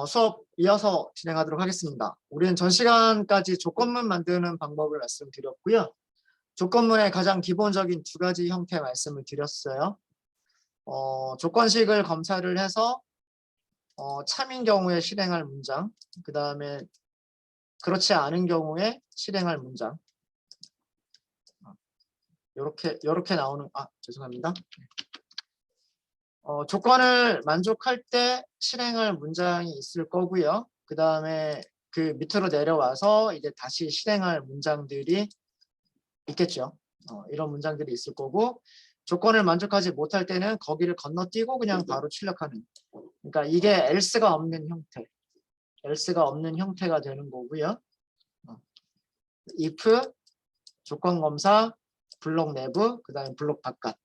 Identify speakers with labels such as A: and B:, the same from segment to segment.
A: 수업 이어서 진행하도록 하겠습니다. 우리는 전 시간까지 조건문 만드는 방법을 말씀드렸고요. 조건문의 가장 기본적인 두 가지 형태 말씀을 드렸어요. 조건식을 검사를 해서 참인 경우에 실행할 문장, 그 다음에 그렇지 않은 경우에 실행할 문장. 이렇게 나오는, 죄송합니다. 조건을 만족할 때 실행할 문장이 있을 거고요. 그 다음에 그 밑으로 내려와서 이제 다시 실행할 문장들이 있겠죠. 이런 문장들이 있을 거고, 조건을 만족하지 못할 때는 거기를 건너뛰고 그냥 바로 출력하는. 그러니까 이게 else가 없는 형태. else가 없는 형태가 되는 거고요. if, 조건 검사, 블록 내부, 그 다음에 블록 바깥.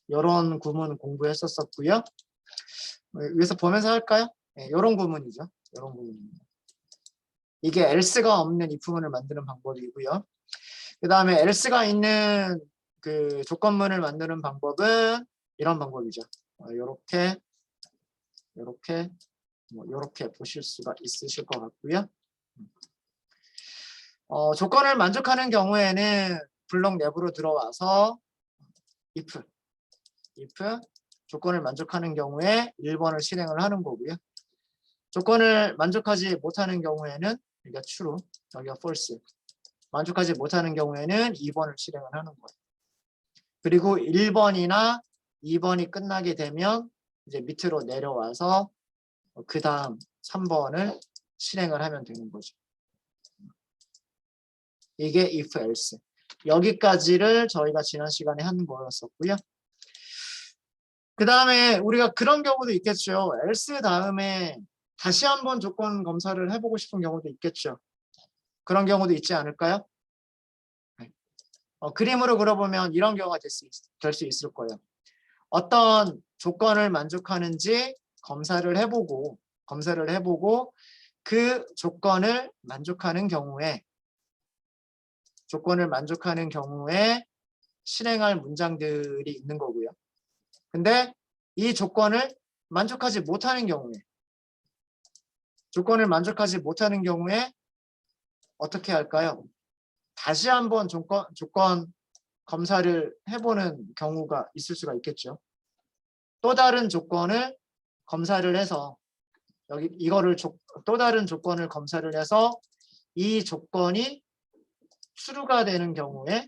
A: 이런 구문 공부했었고요. 위에서 보면서 할까요? 네, 이런 구문이죠. 이런 구문입니다. 이게 else가 없는 if문을 만드는 방법이고요. 그 다음에 else가 있는 그 조건문을 만드는 방법은 이런 방법이죠. 이렇게 보실 수가 있으실 것 같고요. 조건을 만족하는 경우에는 블록 내부로 들어와서 if 조건을 만족하는 경우에 1번을 실행을 하는 거고요. 조건을 만족하지 못하는 경우에는 여기가 true, 여기가 false. 만족하지 못하는 경우에는 2번을 실행을 하는 거예요. 그리고 1번이나 2번이 끝나게 되면 이제 밑으로 내려와서 그 다음 3번을 실행을 하면 되는 거죠. 이게 if else. 여기까지를 저희가 지난 시간에 한 거였었고요. 그 다음에 우리가 그런 경우도 있겠죠. else 다음에 다시 한번 조건 검사를 해보고 싶은 경우도 있겠죠. 그런 경우도 있지 않을까요? 그림으로 그려보면 이런 경우가 될 수 있을 거예요. 어떤 조건을 만족하는지 검사를 해보고 그 조건을 만족하는 경우에 실행할 문장들이 있는 거고요. 근데 이 조건을 만족하지 못하는 경우에 어떻게 할까요? 다시 한번 조건 검사를 해보는 경우가 있을 수가 있겠죠. 또 다른 조건을 검사를 해서 또 다른 조건을 검사를 해서 이 조건이 true가 되는 경우에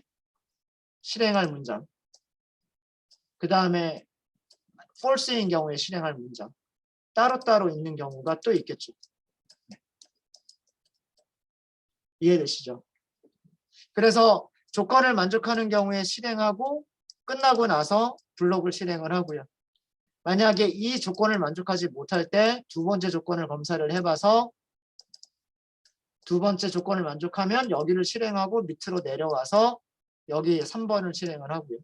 A: 실행할 문장. 그 다음에 false인 경우에 실행할 문장. 따로따로 있는 경우가 또 있겠죠. 이해되시죠? 그래서 조건을 만족하는 경우에 실행하고 끝나고 나서 블록을 실행을 하고요. 만약에 이 조건을 만족하지 못할 때 두 번째 조건을 검사를 해봐서 두 번째 조건을 만족하면 여기를 실행하고 밑으로 내려와서 여기 3번을 실행을 하고요.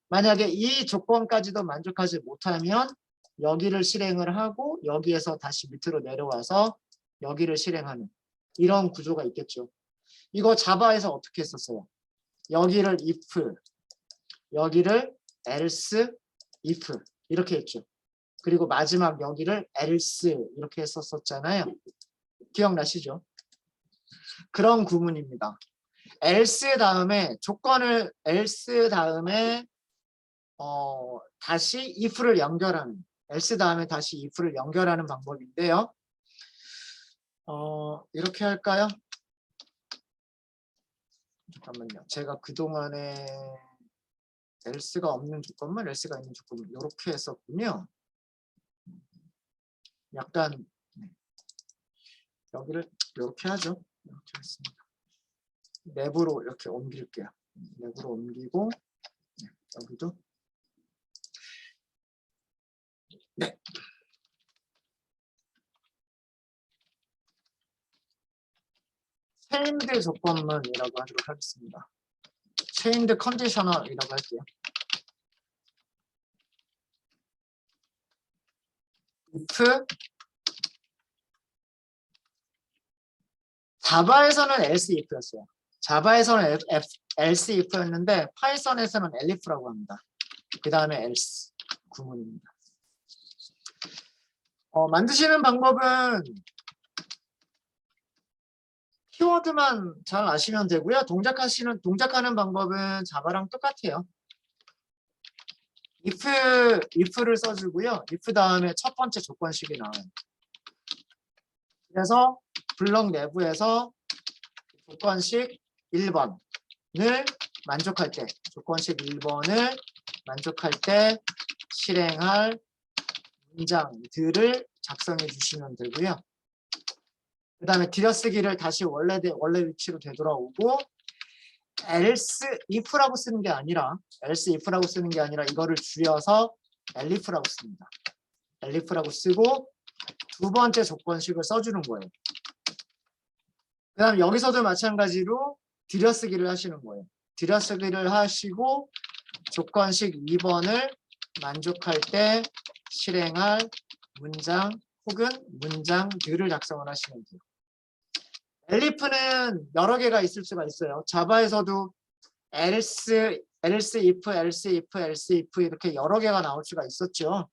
A: 만약에 이 조건까지도 만족하지 못하면 여기를 실행을 하고 여기에서 다시 밑으로 내려와서 여기를 실행하는 이런 구조가 있겠죠. 이거 자바에서 어떻게 했었어요? 여기를 if, 여기를 else, if 이렇게 했죠. 그리고 마지막 여기를 else 이렇게 했었잖아요. 기억나시죠? 그런 구문입니다. else 다음에 다시 if를 연결하는 else 다음에 다시 if를 연결하는 방법인데요. 이렇게 할까요? 잠깐만요. 제가 그동안에 else가 없는 조건만 else가 있는 조건을 이렇게 했었군요. 약간 여기를 이렇게 하죠. 이렇게 했습니다. 내부로 이렇게 옮길게요. 내부로 옮기고 여기도 네. 체인드 조건문이라고 하도록 하겠습니다. 체인드 컨디셔널이라고 할게요. if 자바에서는 else if였어요. 자바에서는 else if였는데 파이썬에서는 elif라고 합니다. 그 다음에 else 구문입니다. 만드시는 방법은 키워드만 잘 아시면 되고요. 동작하는 방법은 자바랑 똑같아요. if를 써주고요. if 다음에 첫 번째 조건식이 나와요. 그래서 블럭 내부에서 조건식 1번을 만족할 때, 조건식 1번을 만족할 때 실행할 문장들을 작성해 주시면 되고요. 그 다음에 들여쓰기를 다시 원래 위치로 되돌아오고 else if라고 쓰는 게 아니라 이거를 줄여서 elif라고 씁니다. elif라고 쓰고 두 번째 조건식을 써주는 거예요. 그 다음 여기서도 마찬가지로 들여쓰기를 하시는 거예요. 들여쓰기를 하시고 조건식 2번을 만족할 때 실행할 문장 혹은 문장들을 작성을 하시면 돼요. elif는 여러 개가 있을 수가 있어요. 자바에서도 else, if 이렇게 여러 개가 나올 수가 있었죠.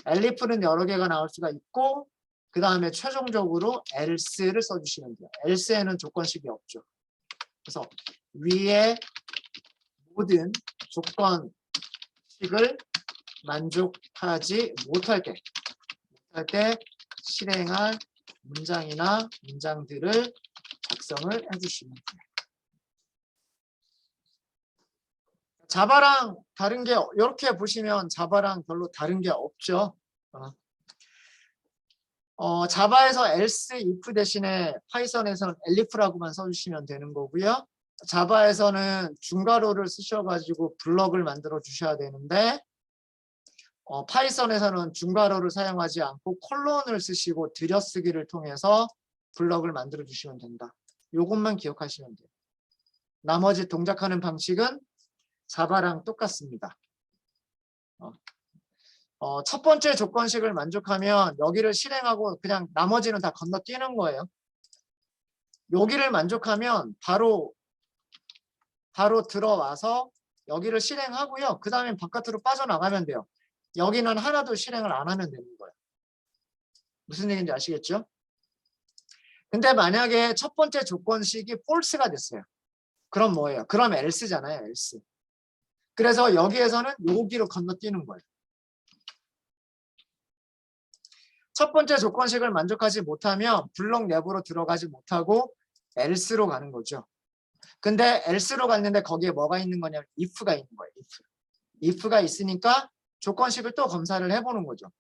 A: elif는 여러 개가 나올 수가 있고 그 다음에 최종적으로 else를 써주시면 돼요. else에는 조건식이 없죠. 그래서 위에 모든 조건식을 만족하지 못할 때 실행할 문장이나 문장들을 작성을 해주시면 돼요. 자바랑 다른 게 이렇게 보시면 자바랑 별로 다른 게 없죠. 자바에서 else, if 대신에 파이썬에서는 elif라고만 써주시면 되는 거고요. 자바에서는 중괄호를 쓰셔가지고 블럭을 만들어 주셔야 되는데 파이썬에서는 중괄호를 사용하지 않고 콜론을 쓰시고 들여쓰기를 통해서 블럭을 만들어 주시면 된다. 이것만 기억하시면 돼요. 나머지 동작하는 방식은 자바랑 똑같습니다. 첫 번째 조건식을 만족하면 여기를 실행하고 그냥 나머지는 다 건너뛰는 거예요. 여기를 만족하면 바로 들어와서 여기를 실행하고요. 그 다음에 바깥으로 빠져나가면 돼요. 여기는 하나도 실행을 안 하면 되는 거예요. 무슨 얘기인지 아시겠죠? 근데 만약에 첫 번째 조건식이 false가 됐어요. 그럼 뭐예요? 그럼 else잖아요. else. 그래서 여기에서는 여기로 건너뛰는 거예요. 첫 번째 조건식을 만족하지 못하면 블록 내부로 들어가지 못하고 else로 가는 거죠. 근데 else로 갔는데 거기에 뭐가 있는 거냐면 if가 있는 거예요. if가 있으니까 조건식을 또 검사를 해보는 거죠.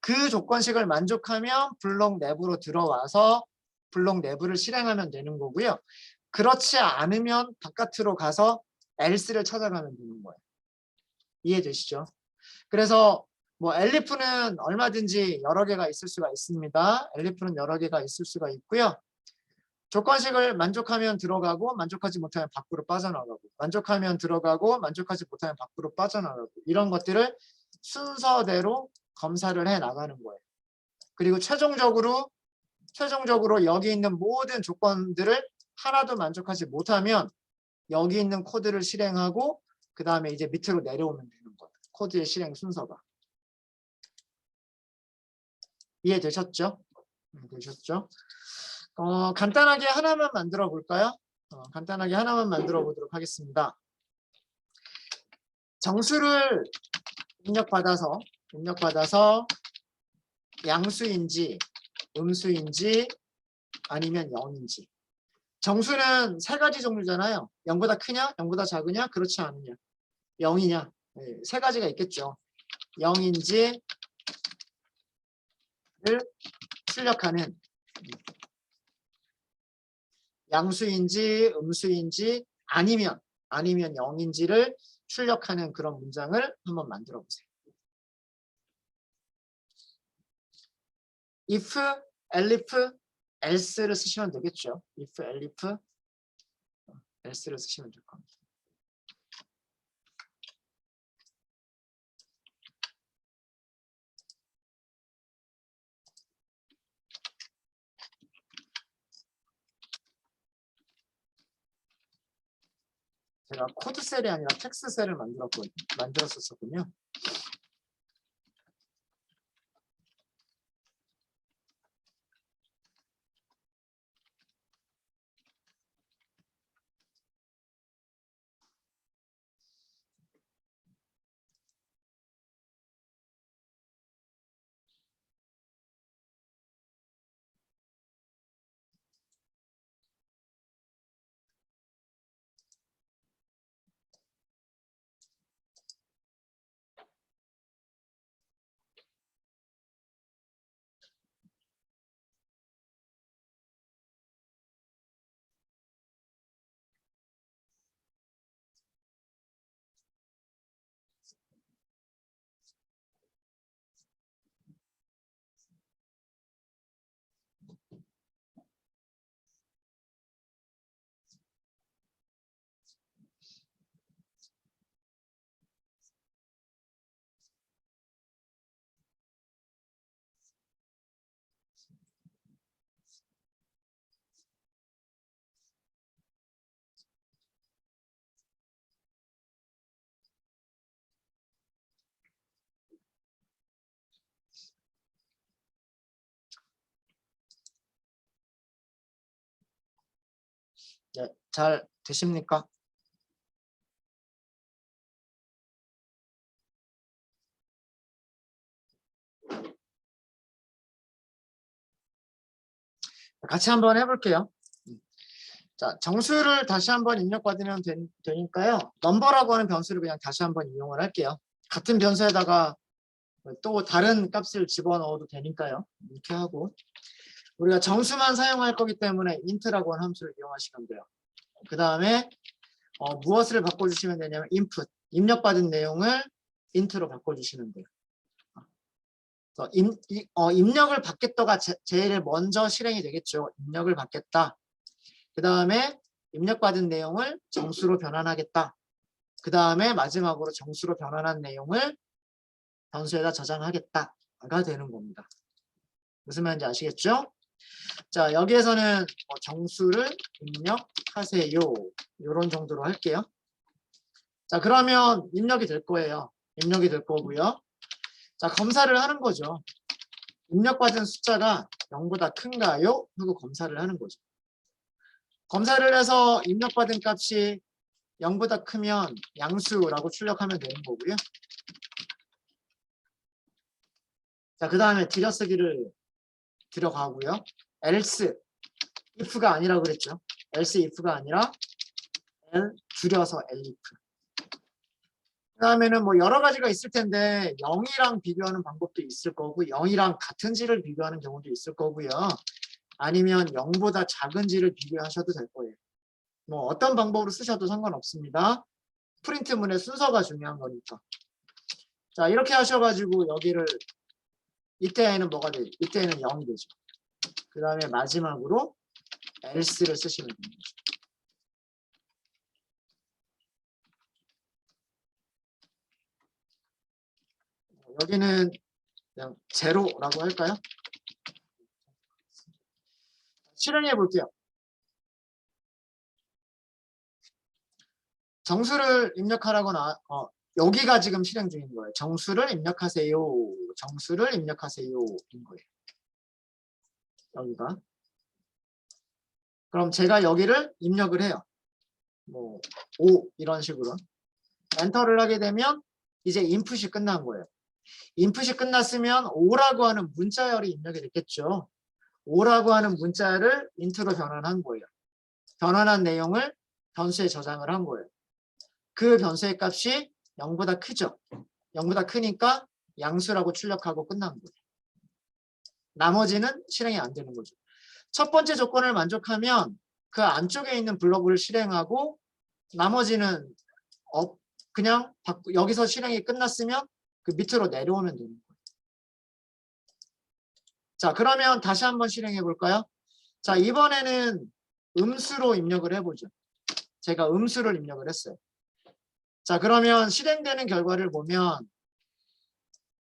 A: 그 조건식을 만족하면 블록 내부로 들어와서 블록 내부를 실행하면 되는 거고요. 그렇지 않으면 바깥으로 가서 else를 찾아가면 되는 거예요. 이해되시죠? 그래서 뭐 elif는 얼마든지 여러 개가 있을 수가 있습니다. elif는 여러 개가 있을 수가 있고요. 조건식을 만족하면 들어가고 만족하지 못하면 밖으로 빠져나가고 만족하면 들어가고 만족하지 못하면 밖으로 빠져나가고 이런 것들을 순서대로 검사를 해 나가는 거예요. 그리고 최종적으로 여기 있는 모든 조건들을 하나도 만족하지 못하면 여기 있는 코드를 실행하고 그 다음에 이제 밑으로 내려오면 되는 거예요. 코드의 실행 순서가. 이해되셨죠? 되셨죠? 간단하게 하나만 만들어 볼까요? 간단하게 하나만 만들어 보도록 하겠습니다. 정수를 입력받아서 양수인지 음수인지 아니면 0인지. 정수는 세 가지 종류잖아요. 0보다 크냐? 0보다 작으냐? 그렇지 않으냐? 0이냐? 네, 세 가지가 있겠죠. 0인지를 출력하는 양수인지 음수인지 아니면 0인지를 출력하는 그런 문장을 한번 만들어 보세요. if, elif, else를 쓰시면 되겠죠. if, elif, else를 쓰시면 될 겁니다. 제가 코드셀이 아니라 텍스트셀을 만들었었거든요. 네, 잘 되십니까? 같이 한번 해볼게요. 자, 정수를 다시 한번 입력받으면 되니까요. 넘버라고 하는 변수를 그냥 다시 한번 이용을 할게요. 같은 변수에다가 또 다른 값을 집어넣어도 되니까요. 이렇게 하고 우리가 정수만 사용할 거기 때문에 int라고 하는 함수를 이용하시면 돼요. 그 다음에 무엇을 바꿔주시면 되냐면 input, 입력받은 내용을 int로 바꿔주시면 돼요. 그래서 입력을 받겠다가 제일 먼저 실행이 되겠죠. 입력을 받겠다. 그 다음에 입력받은 내용을 정수로 변환하겠다. 그 다음에 마지막으로 정수로 변환한 내용을 변수에다 저장하겠다가 되는 겁니다. 무슨 말인지 아시겠죠? 자, 여기에서는 정수를 입력하세요. 이런 정도로 할게요. 자, 그러면 입력이 될 거예요. 입력이 될 거고요. 자, 검사를 하는 거죠. 입력받은 숫자가 0보다 큰가요? 하고 검사를 하는 거죠. 검사를 해서 입력받은 값이 0보다 크면 양수라고 출력하면 되는 거고요. 자, 그 다음에 들여쓰기를 들어가고요. else, if가 아니라 그랬죠. else if가 아니라 l 줄여서 elif. 그 다음에는 뭐 여러 가지가 있을 텐데 0이랑 비교하는 방법도 있을 거고 0이랑 같은지를 비교하는 경우도 있을 거고요. 아니면 0보다 작은지를 비교하셔도 될 거예요. 뭐 어떤 방법으로 쓰셔도 상관없습니다. 프린트문의 순서가 중요한 거니까. 자, 이렇게 하셔가지고 여기를 이때에는 뭐가 되죠? 이때에는 0이 되죠. 그 다음에 마지막으로 else를 쓰시면 됩니다. 여기는 그냥 제로라고 할까요? 실행해 볼게요. 정수를 입력하라고 여기가 지금 실행 중인 거예요. 정수를 입력하세요. 정수를 입력하세요. 인 거예요. 여기가. 그럼 제가 여기를 입력을 해요. 뭐 5 이런 식으로. 엔터를 하게 되면 이제 인풋이 끝난 거예요. 인풋이 끝났으면 5라고 하는 문자열이 입력이 됐겠죠. 5라고 하는 문자를 인트로 변환한 거예요. 변환한 내용을 변수에 저장을 한 거예요. 그 변수의 값이 0보다 크죠. 0보다 크니까 양수라고 출력하고 끝난 거예요. 나머지는 실행이 안 되는 거죠. 첫 번째 조건을 만족하면 그 안쪽에 있는 블록을 실행하고 나머지는 그냥 여기서 실행이 끝났으면 그 밑으로 내려오면 되는 거예요. 자, 그러면 다시 한번 실행해 볼까요? 자, 이번에는 음수로 입력을 해보죠. 제가 음수를 입력을 했어요. 자, 그러면 실행되는 결과를 보면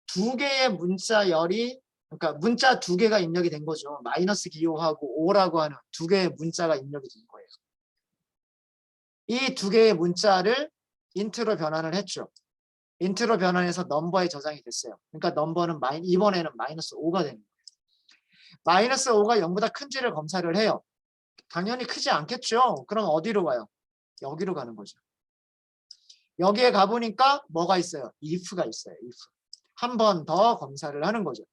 A: 두 개의 문자열이 그러니까 문자 두 개가 입력이 된 거죠. 마이너스 기호하고 5라고 하는 두 개의 문자가 입력이 된 거예요. 이 두 개의 문자를 인트로 변환을 했죠. 인트로 변환해서 넘버에 저장이 됐어요. 그러니까 넘버는 이번에는 마이너스 5가 되는 거예요. 마이너스 5가 0보다 큰지를 검사를 해요. 당연히 크지 않겠죠. 그럼 어디로 가요? 여기로 가는 거죠. 여기에 가보니까 뭐가 있어요? if가 있어요. if. 한 번 더 검사를 하는 거죠.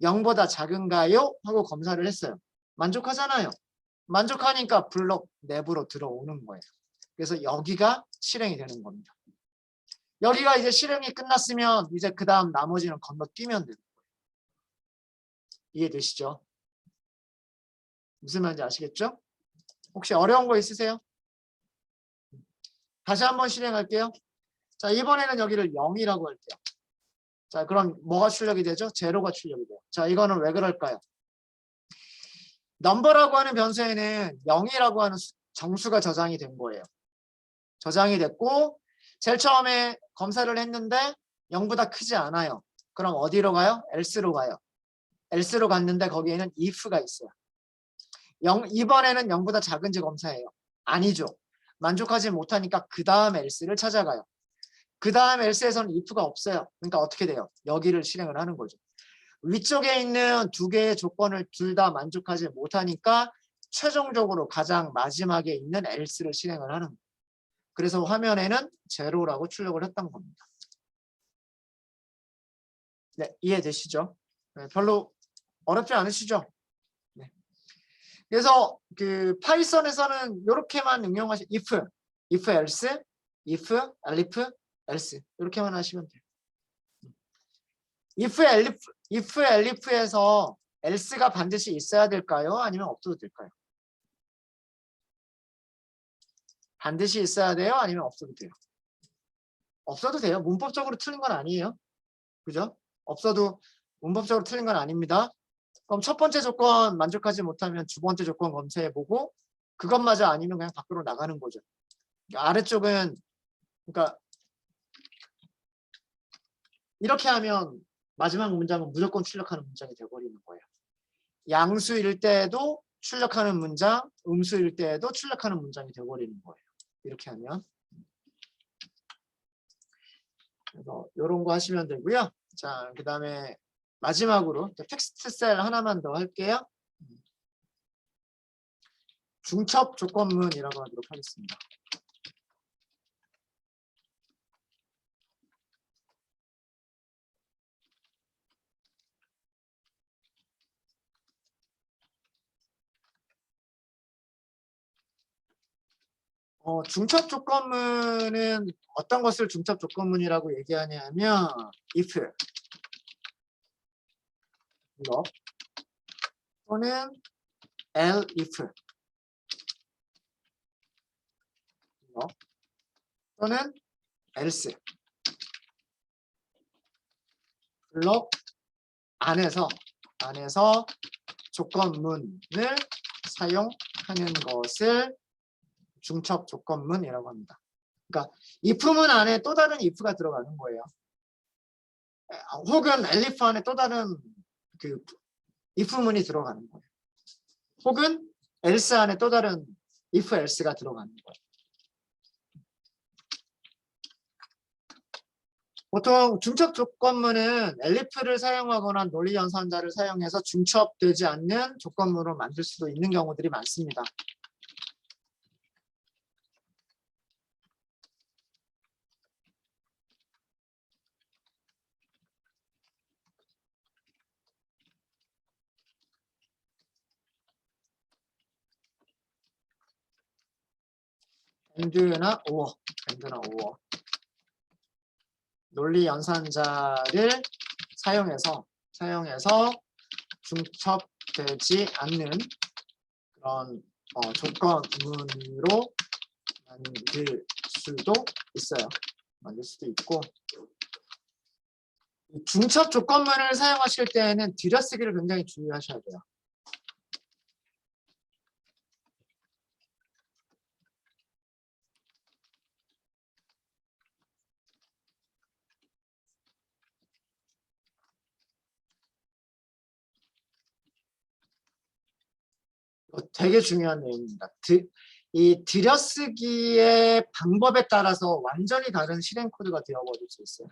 A: 0보다 작은가요? 하고 검사를 했어요. 만족하잖아요. 만족하니까 블록 내부로 들어오는 거예요. 그래서 여기가 실행이 되는 겁니다. 여기가 이제 실행이 끝났으면 이제 그 다음 나머지는 건너뛰면 되는 거예요. 이해되시죠? 무슨 말인지 아시겠죠? 혹시 어려운 거 있으세요? 다시 한번 실행할게요. 자, 이번에는 여기를 0이라고 할게요. 자, 그럼 뭐가 출력이 되죠? 제로가 출력이 돼요. 자, 이거는 왜 그럴까요? 넘버라고 하는 변수에는 0이라고 하는 정수가 저장이 된 거예요. 저장이 됐고 제일 처음에 검사를 했는데 0보다 크지 않아요. 그럼 어디로 가요? else로 가요. else로 갔는데 거기에는 if가 있어요. 이번에는 0보다 작은지 검사해요. 아니죠. 만족하지 못하니까 그 다음 else를 찾아가요. 그 다음 else에서는 if가 없어요. 그러니까 어떻게 돼요? 여기를 실행을 하는 거죠. 위쪽에 있는 두 개의 조건을 둘 다 만족하지 못하니까 최종적으로 가장 마지막에 있는 else를 실행을 하는 거예요. 그래서 화면에는 제로라고 출력을 했던 겁니다. 네, 이해되시죠? 네, 별로 어렵지 않으시죠? 네. 그래서 그 파이썬에서는 이렇게만 응용하시 if else, if, elif, else 이렇게만 하시면 돼요. if, elif에서 else가 반드시 있어야 될까요? 아니면 없어도 될까요? 반드시 있어야 돼요? 아니면 없어도 돼요? 없어도 돼요. 문법적으로 틀린 건 아니에요. 그죠? 없어도 문법적으로 틀린 건 아닙니다. 그럼 첫 번째 조건 만족하지 못하면 두 번째 조건 검사해보고 그것마저 아니면 그냥 밖으로 나가는 거죠. 아래쪽은 그러니까 이렇게 하면 마지막 문장은 무조건 출력하는 문장이 되어버리는 거예요. 양수일 때도 출력하는 문장, 음수일 때도 출력하는 문장이 되어버리는 거예요. 이렇게 하면. 그래서 이런 거 하시면 되고요. 자, 그 다음에 마지막으로 텍스트 셀 하나만 더 할게요. 중첩 조건문이라고 하도록 하겠습니다. 중첩 조건문은 어떤 것을 중첩 조건문이라고 얘기하냐면 if 이거 또는 elif 이거 또는 else 블록 안에서 조건문을 사용하는 것을 중첩 조건문이라고 합니다. 그러니까 if문 안에 또 다른 if가 들어가는 거예요. 혹은 elif 안에 또 다른 그 if문이 들어가는 거예요. 혹은 else 안에 또 다른 if else가 들어가는 거예요. 보통 중첩 조건문은 elif를 사용하거나 논리 연산자를 사용해서 중첩되지 않는 조건문으로 만들 수도 있는 경우들이 많습니다. and나 or 논리 연산자를 사용해서 중첩되지 않는 그런 조건문으로 만들 수도 있어요. 만들 수도 있고 중첩 조건문을 사용하실 때에는 들여쓰기를 굉장히 주의하셔야 돼요. 되게 중요한 내용입니다. 이 들여쓰기의 방법에 따라서 완전히 다른 실행 코드가 되어버릴 수 있어요.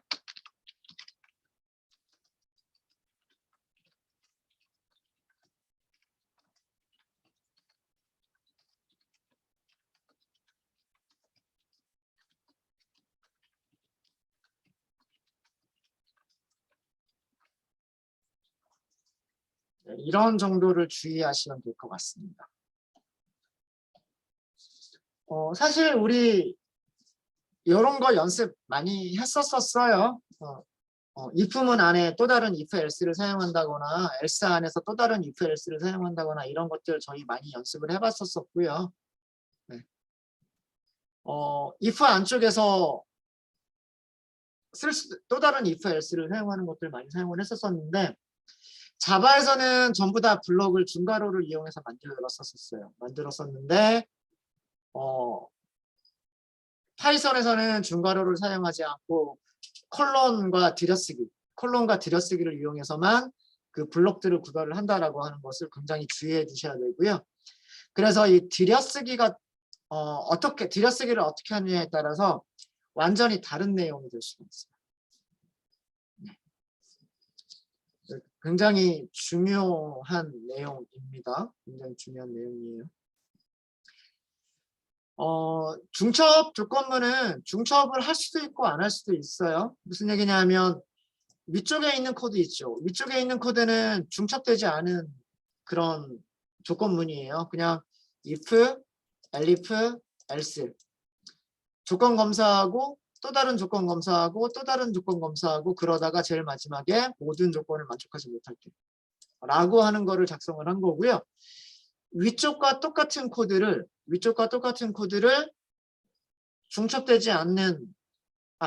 A: 이런 정도를 주의하시면 될 것 같습니다. 사실 우리 이런 거 연습 많이 했었어요. if문 안에 또 다른 if else를 사용한다거나 else 안에서 또 다른 if else를 사용한다거나 이런 것들 저희 많이 연습을 해봤었고요. 네. if 안쪽에서 또 다른 if else를 사용하는 것들 많이 사용을 했었는데 자바에서는 전부 다 블록을 중괄호를 이용해서 만들었었는데 파이썬에서는 중괄호를 사용하지 않고 콜론과 들여쓰기를 이용해서만 그 블록들을 구별을 한다라고 하는 것을 굉장히 주의해 주셔야 되고요. 그래서 이 들여쓰기를 어떻게 하느냐에 따라서 완전히 다른 내용이 될 수가 있어요. 굉장히 중요한 내용입니다. 굉장히 중요한 내용이에요. 중첩 조건문은 중첩을 할 수도 있고 안 할 수도 있어요. 무슨 얘기냐면 위쪽에 있는 코드 있죠. 위쪽에 있는 코드는 중첩되지 않은 그런 조건문이에요. 그냥 if, elif, else 조건 검사하고 또 다른 조건 검사하고 또 다른 조건 검사하고 그러다가 제일 마지막에 모든 조건을 만족하지 못할 때 라고 하는 거를 작성을 한 거고요. 위쪽과 똑같은 코드를 중첩되지 않는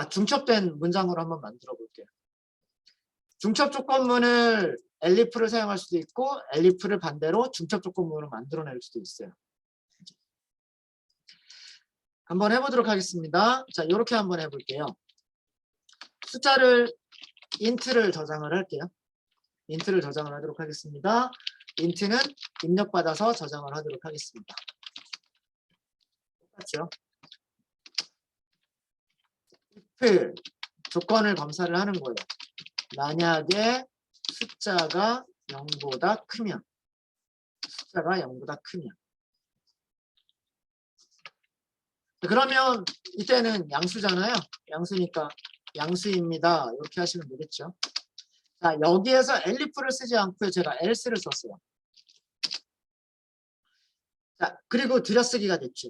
A: 중첩된 문장으로 한번 만들어 볼게요. 중첩 조건문을 elif를 사용할 수도 있고 elif를 반대로 중첩 조건문으로 만들어낼 수도 있어요. 한번 해보도록 하겠습니다. 자, 이렇게 한번 해볼게요. 숫자를 int를 저장을 할게요. int를 저장을 하도록 하겠습니다. int는 입력받아서 저장을 하도록 하겠습니다. 똑같죠? if 조건을 검사를 하는 거예요. 만약에 숫자가 0보다 크면 그러면 이때는 양수잖아요. 양수니까 양수입니다. 이렇게 하시면 되겠죠. 자, 여기에서 elif를 쓰지 않고요. 제가 else를 썼어요. 자, 그리고 들여쓰기가 됐죠.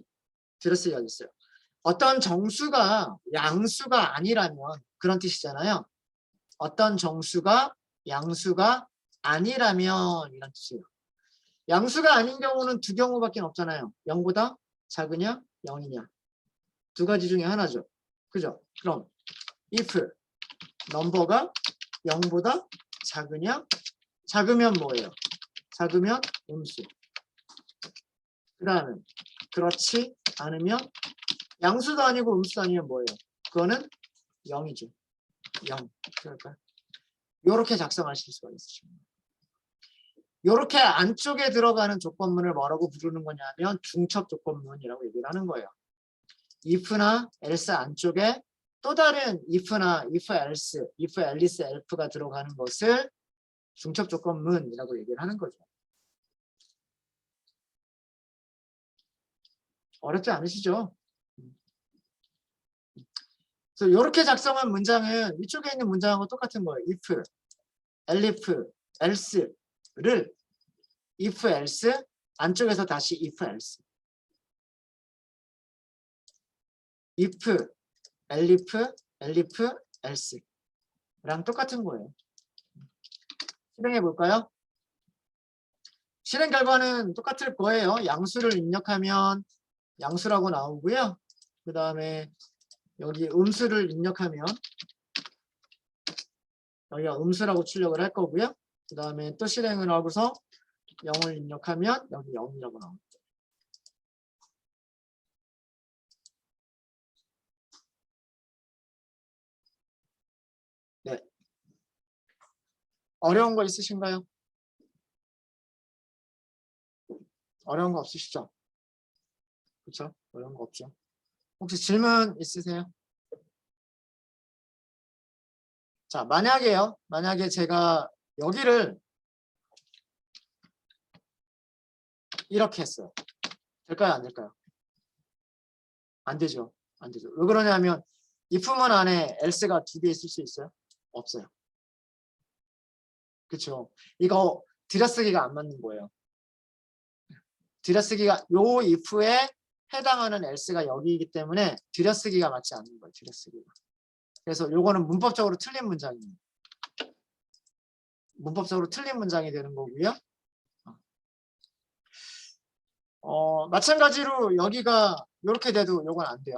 A: 들여쓰기가 됐어요. 어떤 정수가 양수가 아니라면 그런 뜻이잖아요. 어떤 정수가 양수가 아니라면 이런 뜻이에요. 양수가 아닌 경우는 두 경우밖에 없잖아요. 0보다 작으냐 0이냐. 두 가지 중에 하나죠. 그죠? 그럼 if 넘버가 0보다 작으냐? 작으면 뭐예요? 작으면 음수. 그 다음에 그렇지 않으면 양수도 아니고 음수도 아니면 뭐예요? 그거는 0이죠. 0. 그럴까요? 이렇게 작성하실 수가 있으십니다. 이렇게 안쪽에 들어가는 조건문을 뭐라고 부르는 거냐면 중첩 조건문이라고 얘기를 하는 거예요. if나 else 안쪽에 또 다른 if나 if else, if else, else가 들어가는 것을 중첩 조건문이라고 얘기를 하는 거죠. 어렵지 않으시죠? 그래서 이렇게 작성한 문장은 위쪽에 있는 문장하고 똑같은 거예요. if, elif, else를 if, else 안쪽에서 다시 if, else if, elif, else랑 똑같은 거예요. 실행해 볼까요? 실행 결과는 똑같을 거예요. 양수를 입력하면 양수라고 나오고요. 그 다음에 여기 음수를 입력하면 여기가 음수라고 출력을 할 거고요. 그 다음에 또 실행을 하고서 0을 입력하면 여기 0이라고 나옵니다. 네. 어려운 거 있으신가요? 어려운 거 없으시죠? 그렇죠? 어려운 거 없죠? 혹시 질문 있으세요? 자, 만약에 제가 여기를 이렇게 했어요. 될까요? 안 될까요? 안 되죠. 안 되죠. 왜 그러냐면 if문 안에 else가 두 개 있을 수 있어요? 없어요. 그렇죠. 이거 들여쓰기가 안 맞는 거예요. 들여쓰기가 요 if에 해당하는 else가 여기이기 때문에 들여쓰기가 맞지 않는 거예요. 들여쓰기가. 그래서 요거는 문법적으로 틀린 문장이에요. 문법적으로 틀린 문장이 되는 거고요. 마찬가지로 여기가 이렇게 돼도 요건 안 돼요.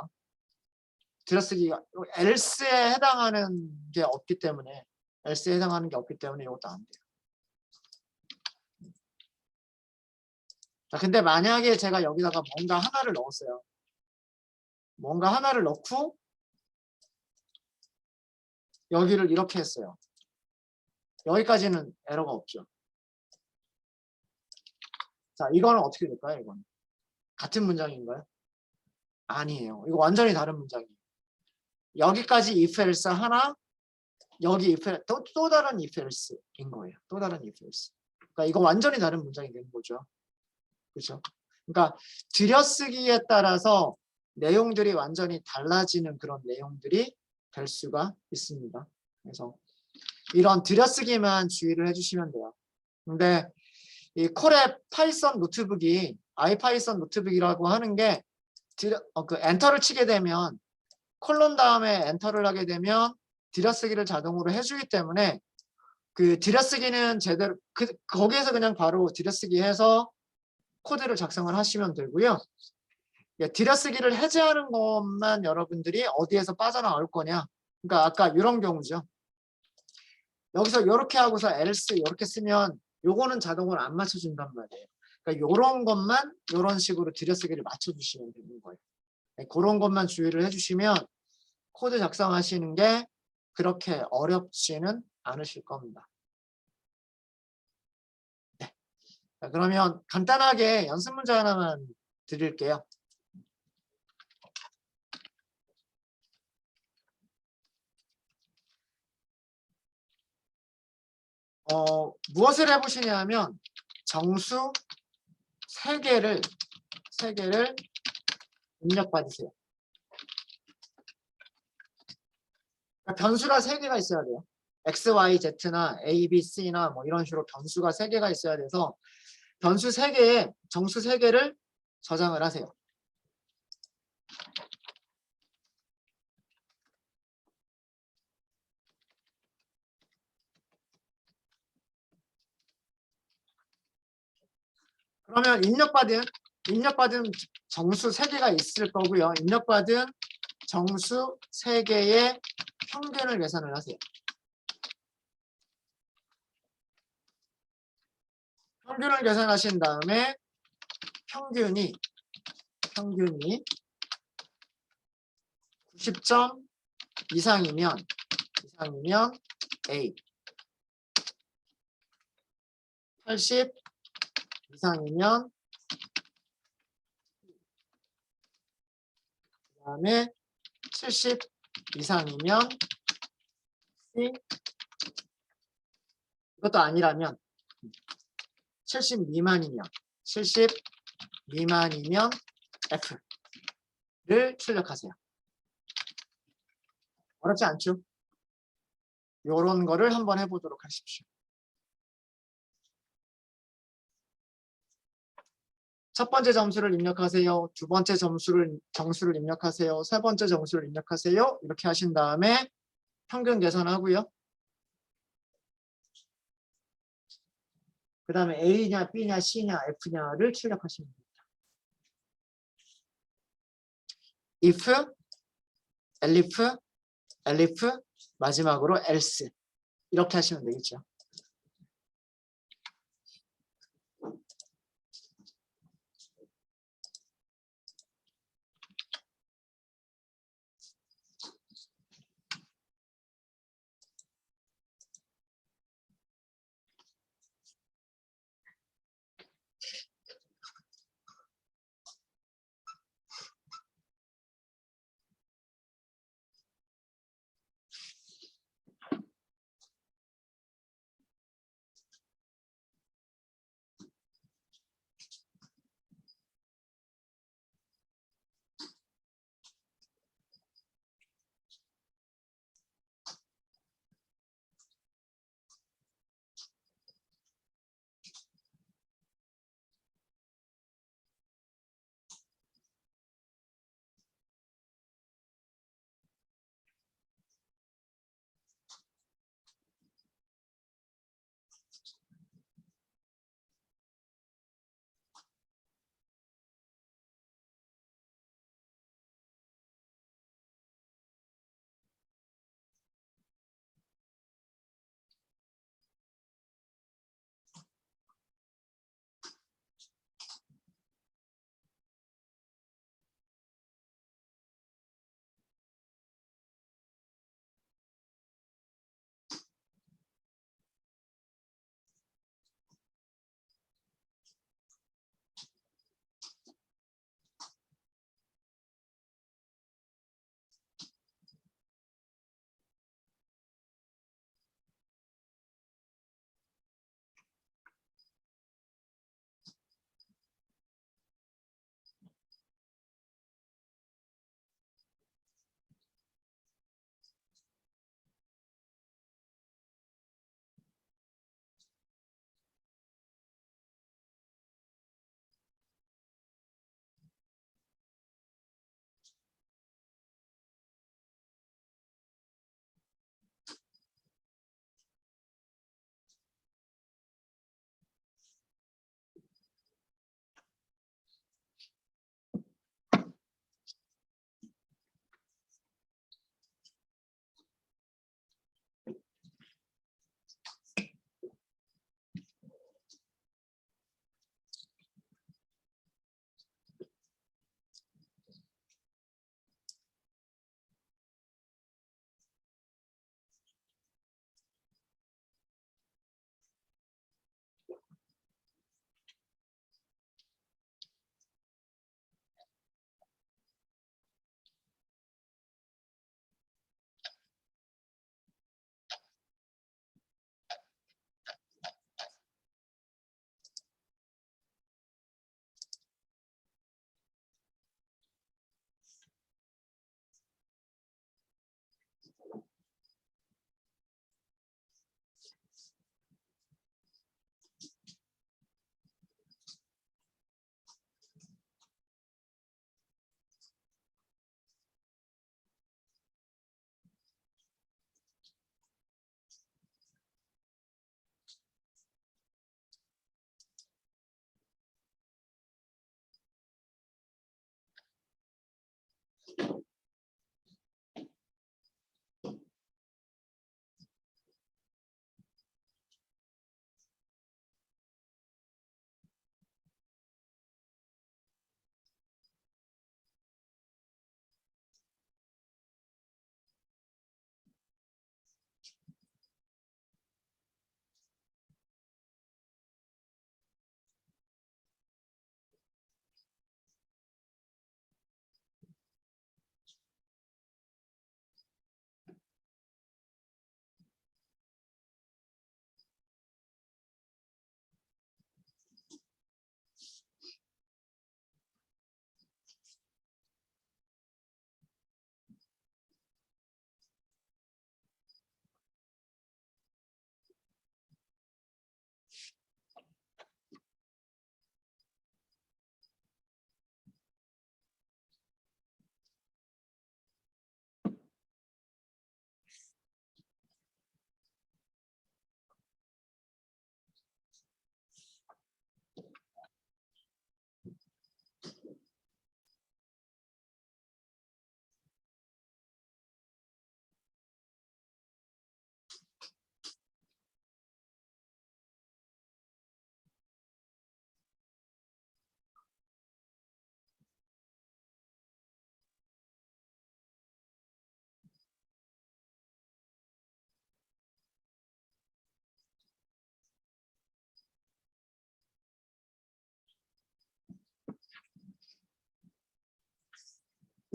A: 들여쓰기가 else에 해당하는 게 없기 때문에 else에 해당하는 게 없기 때문에 이것도 안 돼요. 자, 근데 만약에 제가 여기다가 뭔가 하나를 넣었어요. 뭔가 하나를 넣고 여기를 이렇게 했어요. 여기까지는 에러가 없죠. 자, 이거는 어떻게 될까요? 이거는 같은 문장인가요? 아니에요. 이거 완전히 다른 문장이에요. 여기까지 if else 하나, 여기 if 또 다른 if else인 거예요. 또 다른 if else. 그러니까 이거 완전히 다른 문장이 되는 거죠. 그렇죠? 그러니까 들여쓰기에 따라서 내용들이 완전히 달라지는 그런 내용들이 될 수가 있습니다. 그래서 이런 들여쓰기만 주의를 해주시면 돼요. 근데 이 콜의 파이썬 노트북이 아이파이썬 노트북이라고 하는 게 그 엔터를 치게 되면 콜론 다음에 엔터를 하게 되면 들여쓰기를 자동으로 해주기 때문에 그 들여쓰기는 제대로 거기에서 그냥 바로 들여쓰기 해서 코드를 작성을 하시면 되고요. 들여쓰기를 해제하는 것만 여러분들이 어디에서 빠져나올 거냐. 그러니까 아까 이런 경우죠. 여기서 이렇게 하고서 else 이렇게 쓰면 요거는 자동으로 안 맞춰준단 말이에요. 그러니까 요런 것만 요런 식으로 들여쓰기를 맞춰주시면 되는 거예요. 그런 것만 주의를 해주시면 코드 작성하시는 게 그렇게 어렵지는 않으실 겁니다. 네. 자, 그러면 간단하게 연습 문제 하나만 드릴게요. 무엇을 해보시냐면 정수 3개를 입력받으세요. 그러니까 변수가 3개가 있어야 돼요. X, Y, Z나 A, B, C나 뭐 이런 식으로 변수가 3개가 있어야 돼서 변수 3개에 정수 3개를 저장을 하세요. 그러면 입력받은 정수 3개가 있을 거고요. 입력받은 정수 3개의 평균을 계산을 하세요. 평균을 계산하신 다음에 평균이 90점 이상이면 A, 80 이상이면 그다음에 70 이상이면 C, 이것도 아니라면 70 미만이면 F를 출력하세요. 어렵지 않죠? 요런 거를 한번 해보도록 하십시오. 첫 번째 점수를 입력하세요. 두 번째 정수를 입력하세요. 세 번째 정수를 입력하세요. 이렇게 하신 다음에 평균 계산하고요. 그 다음에 A냐, B냐, C냐, F냐를 출력하시면 됩니다. if, elif, 마지막으로 else 이렇게 하시면 되겠죠.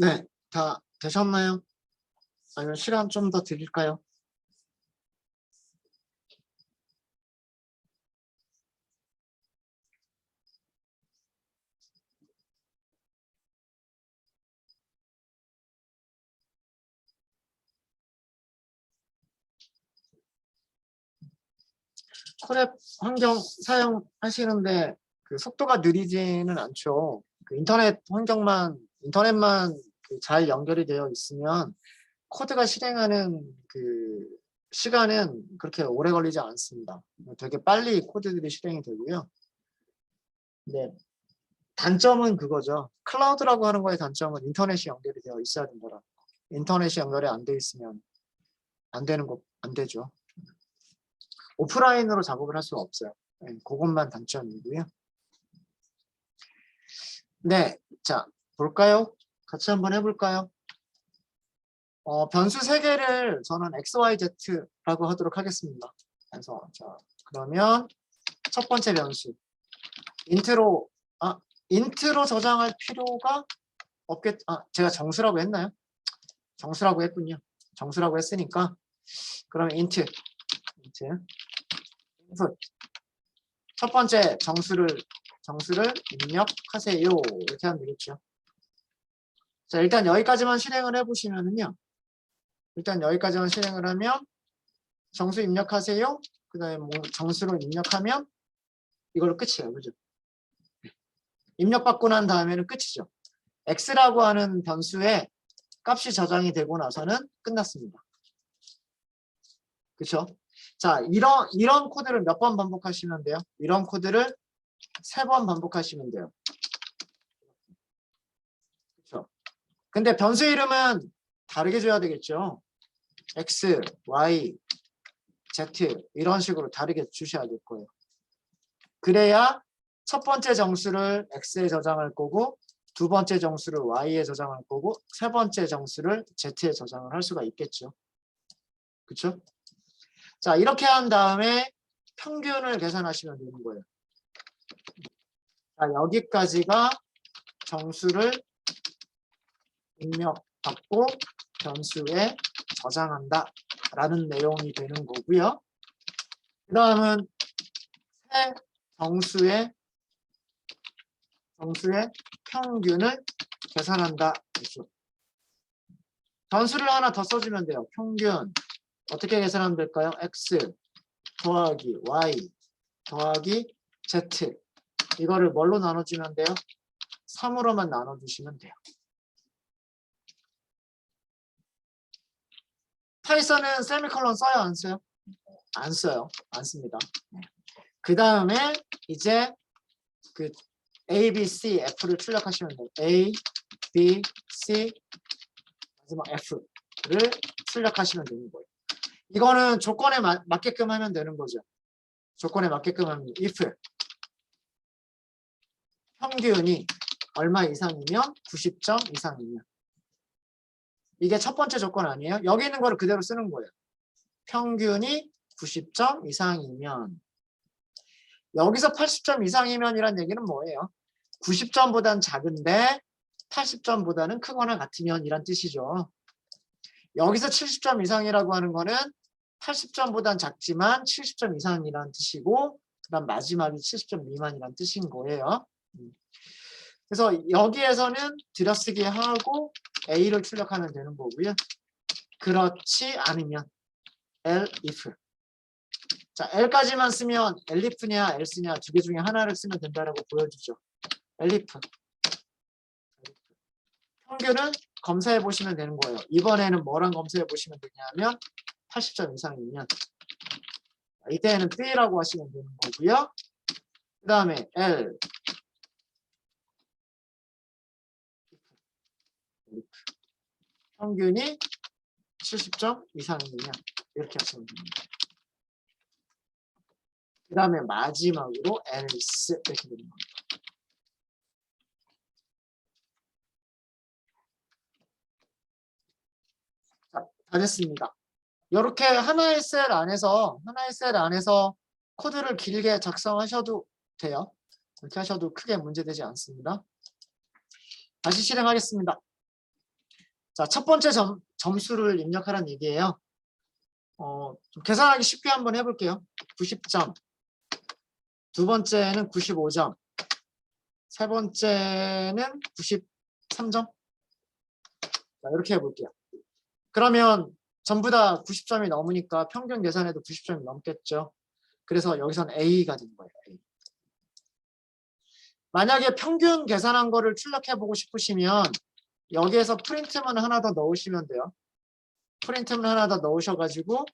A: 네, 다 되셨나요? 아니면 시간 좀 더 드릴까요? 콜앱 환경 사용하시는데 그 속도가 느리지는 않죠. 그 인터넷만 그잘 연결이 되어 있으면 코드가 실행하는 그 시간은 그렇게 오래 걸리지 않습니다. 되게 빨리 코드들이 실행이 되고요. 네, 단점은 그거죠. 클라우드라고 하는 거의 단점은 인터넷이 연결이 되어 있어야 된다라. 인터넷이 연결이 안 돼 있으면 안 되죠. 오프라인으로 작업을 할 수가 없어요. 네, 그것만 단점이고요. 네, 자, 볼까요? 같이 한번 해볼까요? 변수 3개를 저는 XYZ라고 하도록 하겠습니다. 그래서, 자, 그러면 첫 번째 변수. 인트로 저장할 필요가 제가 정수라고 했나요? 정수라고 했군요. 정수라고 했으니까, 그러면 input. 첫 번째 정수를 입력하세요. 이렇게 하면 되겠죠. 자, 일단 여기까지만 실행을 해보시면은요. 일단 여기까지만 실행을 하면 정수 입력하세요. 그 다음에 뭐 정수로 입력하면 이걸로 끝이에요. 그죠? 입력받고 난 다음에는 끝이죠. x라고 하는 변수에 값이 저장이 되고 나서는 끝났습니다. 그렇죠? 자, 이런 코드를 몇 번 반복하시면 돼요? 이런 코드를 3번 반복하시면 돼요. 그렇죠? 근데 변수 이름은 다르게 줘야 되겠죠. x, y, z 이런 식으로 다르게 주셔야 될 거예요. 그래야 첫 번째 정수를 x에 저장할 거고 두 번째 정수를 y에 저장할 거고 세 번째 정수를 z에 저장을 할 수가 있겠죠. 그렇죠? 자, 이렇게 한 다음에 평균을 계산하시면 되는 거예요. 자, 여기까지가 정수를 입력받고 변수에 저장한다 라는 내용이 되는 거고요. 그 다음은 새 정수의 평균을 계산한다. 변수를 하나 더 써주면 돼요. 평균 어떻게 계산하면 될까요? x 더하기 y 더하기 z 이거를 뭘로 나눠주면 돼요? 3으로만 나눠주시면 돼요. 파이썬은 세미콜론 써요? 안 써요? 안 써요. 안 씁니다. 그 다음에 이제 그 A, B, C, F를 출력하시면 돼요. A, B, C, 마지막 F를 출력하시면 되는 거예요. 이거는 조건에 맞게끔 하면 되는 거죠. 조건에 맞게끔 하면 if 평균이 얼마 이상이면 90점 이상이면 이게 첫 번째 조건 아니에요? 여기 있는 거를 그대로 쓰는 거예요. 평균이 90점 이상이면 여기서 80점 이상이면이란 얘기는 뭐예요? 90점보단 작은데 80점보다는 크거나 같으면 이란 뜻이죠. 여기서 70점 이상이라고 하는 거는 80점보단 작지만 70점 이상이라는 뜻이고 그다음 마지막이 70점 미만이라는 뜻인 거예요. 그래서 여기에서는 들여쓰기 하고 A를 출력하면 되는 거고요. 그렇지 않으면 elif. 자, L까지만 쓰면 elif냐 else냐 두 개 중에 하나를 쓰면 된다라고 보여주죠. elif. 평균은 검사해 보시면 되는 거예요. 이번에는 뭐랑 검사해 보시면 되냐면 80점 이상이면 이때는 B라고 하시면 되는 거고요. 그 다음에 L 평균이 70점 이상이면 이렇게 하시면 됩니다. 그 다음에 마지막으로 else 이렇게 되는 겁니다. 자, 다 됐습니다. 이렇게 하나의 셀 안에서 코드를 길게 작성하셔도 돼요. 이렇게 하셔도 크게 문제되지 않습니다. 다시 실행하겠습니다. 자, 첫 번째 점수를 입력하라는 얘기예요. 좀 계산하기 쉽게 한번 해볼게요. 90점. 두 번째는 95점. 세 번째는 93점. 자, 이렇게 해볼게요. 그러면 전부 다 90점이 넘으니까 평균 계산해도 90점이 넘겠죠. 그래서 여기서는 A가 된 거예요. A. 만약에 평균 계산한 거를 출력해보고 싶으시면 여기에서 프린트문 하나 더 넣으시면 돼요. 프린트문 하나 더 넣으셔가지고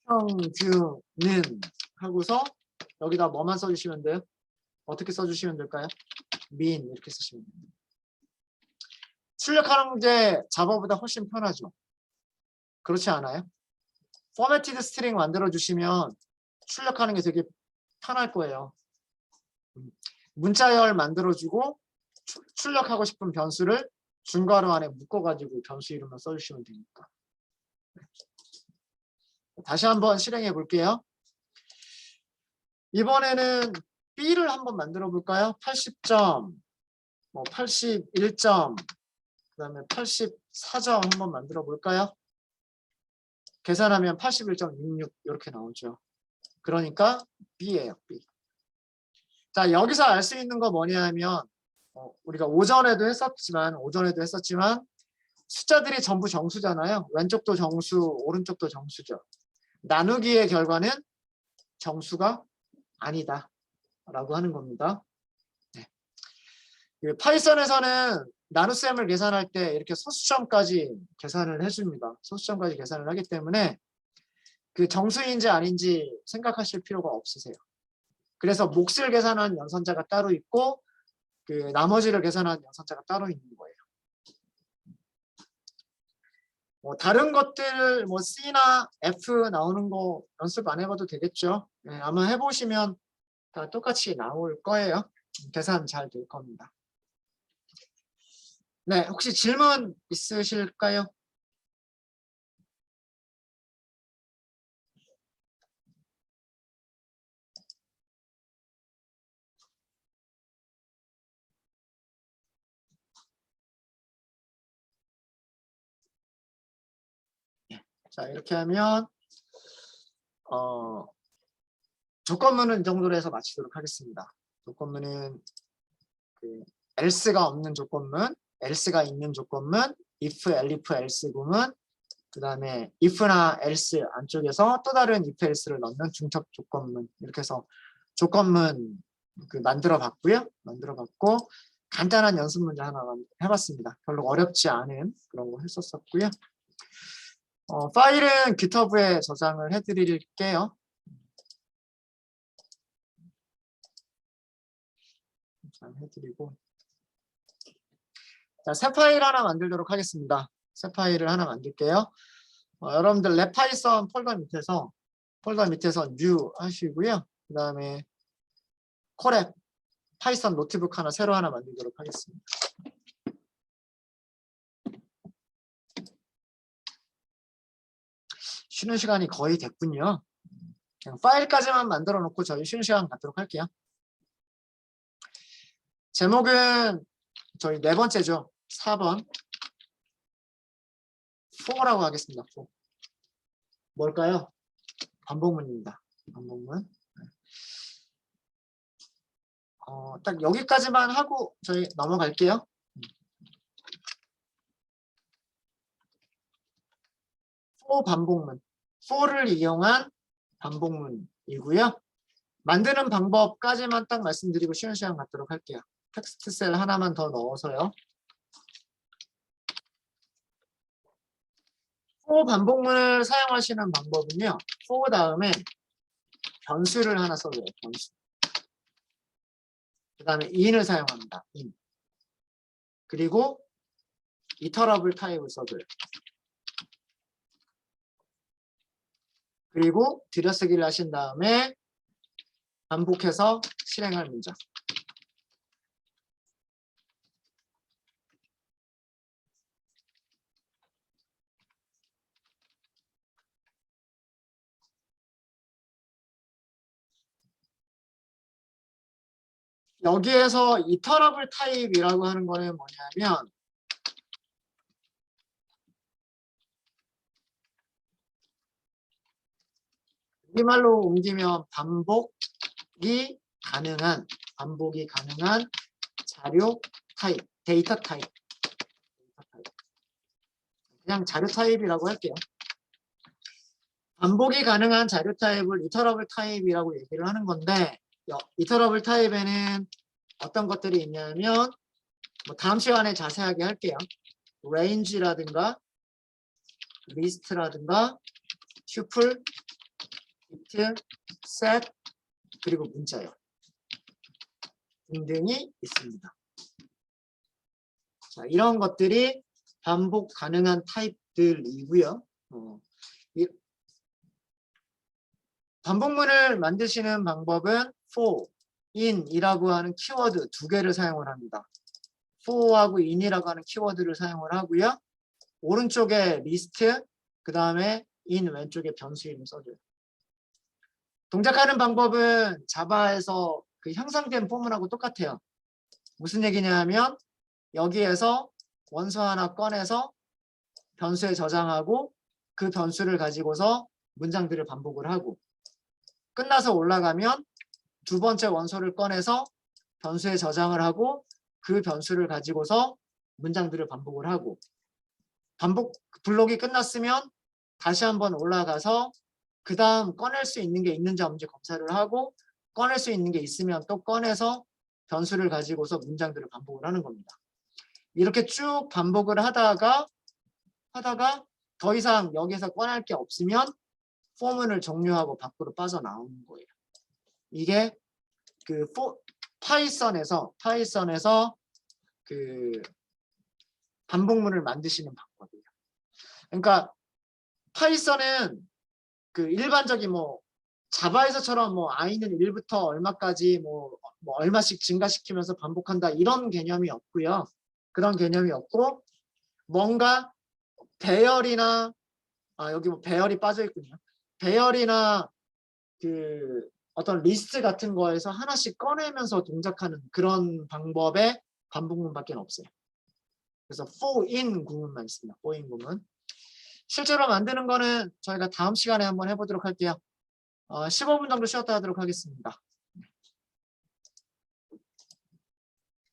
A: 평균은 하고서 여기다 뭐만 써주시면 돼요? 어떻게 써주시면 될까요? mean 이렇게 쓰시면 됩니다. 출력하는 게 자바보다 훨씬 편하죠. 그렇지 않아요? 포매티드 스트링 만들어주시면 출력하는 게 되게 편할 거예요. 문자열 만들어주고 출력하고 싶은 변수를 중괄호 안에 묶어가지고 변수 이름만 써주시면 되니까. 다시 한번 실행해 볼게요. 이번에는 B를 한번 만들어 볼까요? 80점, 81점, 그 다음에 84점 한번 만들어 볼까요? 계산하면 81.66 이렇게 나오죠. 그러니까 B예요. B. 자, 여기서 알 수 있는 거 뭐냐 하면 우리가 오전에도 했었지만 숫자들이 전부 정수잖아요. 왼쪽도 정수, 오른쪽도 정수죠. 나누기의 결과는 정수가 아니다 라고 하는 겁니다. 네. 파이썬에서는 나눗셈을 계산할 때 이렇게 소수점까지 계산을 해줍니다. 소수점까지 계산을 하기 때문에 그 정수인지 아닌지 생각하실 필요가 없으세요. 그래서 몫을 계산한 연산자가 따로 있고 그 나머지를 계산한 연산자가 따로 있는 거예요. 다른 것들 C나 F 나오는 거 연습 안 해봐도 되겠죠. 네, 아마 해보시면 다 똑같이 나올 거예요. 계산 잘 될 겁니다. 네, 혹시 질문 있으실까요? 자, 이렇게 하면 조건문은 이 정도로 해서 마치도록 하겠습니다. 조건문은 그 else가 없는 조건문, else가 있는 조건문, if, elif, else 구문, 그 다음에 if나 else 안쪽에서 또 다른 if, else를 넣는 중첩 조건문 이렇게 해서 조건문 만들어 봤고요. 만들어 봤고 간단한 연습 문제 하나 해봤습니다. 별로 어렵지 않은 그런 거 했었고요. 파일은 GitHub에 저장을 해드릴게요. 저장해드리고 자, 새 파일 하나 만들도록 하겠습니다. 새 파일을 하나 만들게요. 여러분들 랩파이썬 폴더 밑에서 new 하시고요. 그 다음에 콜앱 파이썬 노트북 새로 하나 만들도록 하겠습니다. 쉬는 시간이 거의 됐군요. 그냥 파일까지만 만들어 놓고 저희 쉬는 시간 갖도록 할게요. 제목은 저희 네 번째죠. 4번 4라고 하겠습니다. 4. 뭘까요? 반복문입니다. 반복문. 딱 여기까지만 하고 저희 넘어갈게요. for 반복문. for를 이용한 반복문이고요. 만드는 방법까지만 딱 말씀드리고 쉬는 시간 갖도록 할게요. 텍스트 셀 하나만 더 넣어서요. for 반복문을 사용하시는 방법은요. for 다음에 변수를 하나 써줘요. 변수. 그 다음에 in을 사용합니다. in. 그리고 iterable 타입을 써줘요. 그리고 들여쓰기를 하신 다음에 반복해서 실행할 문장. 여기에서 iterable 타입이라고 하는 거는 뭐냐면 우리말로 옮기면 반복이 가능한 자료 타입, 데이터 타입. 그냥 자료 타입이라고 할게요. 반복이 가능한 자료 타입을 이터러블 타입이라고 얘기를 하는 건데, 이터러블 타입에는 어떤 것들이 있냐면, 뭐 다음 시간에 자세하게 할게요. range라든가 list라든가 tuple, bit, set, 그리고 문자열 등등이 있습니다. 자, 이런 것들이 반복 가능한 타입들이고요. 반복문을 만드시는 방법은 for, in이라고 하는 키워드 두 개를 사용을 합니다. for하고 in이라고 하는 키워드를 사용을 하고요. 오른쪽에 list, 그 다음에 in 왼쪽에 변수 이름 써줘요. 동작하는 방법은 자바에서 그 형성된 포문하고 똑같아요. 무슨 얘기냐면 여기에서 원소 하나 꺼내서 변수에 저장하고 그 변수를 가지고서 문장들을 반복을 하고 끝나서 올라가면 두 번째 원소를 꺼내서 변수에 저장을 하고 그 변수를 가지고서 문장들을 반복을 하고 반복 블록이 끝났으면 다시 한번 올라가서 그 다음 꺼낼 수 있는 게 있는지 없는지 검사를 하고 꺼낼 수 있는 게 있으면 또 꺼내서 변수를 가지고서 문장들을 반복을 하는 겁니다. 이렇게 쭉 반복을 하다가 더 이상 여기서 꺼낼 게 없으면 포문을 종료하고 밖으로 빠져나오는 거예요. 이게 그 파이썬에서 그 반복문을 만드시는 방법이에요. 그러니까 파이썬은 그 일반적인 뭐 자바에서처럼 뭐 i는 1부터 얼마까지 뭐 얼마씩 증가시키면서 반복한다 이런 개념이 없고요. 그런 개념이 없고 뭔가 배열이나 여기 뭐 배열이 빠져 있군요. 배열이나 그 어떤 리스트 같은 거에서 하나씩 꺼내면서 동작하는 그런 방법의 반복문밖에 없어요. 그래서 for in 구문만 있습니다. for in 구문. 실제로 만드는 거는 저희가 다음 시간에 한번 해보도록 할게요. 15분 정도 쉬었다 하도록 하겠습니다.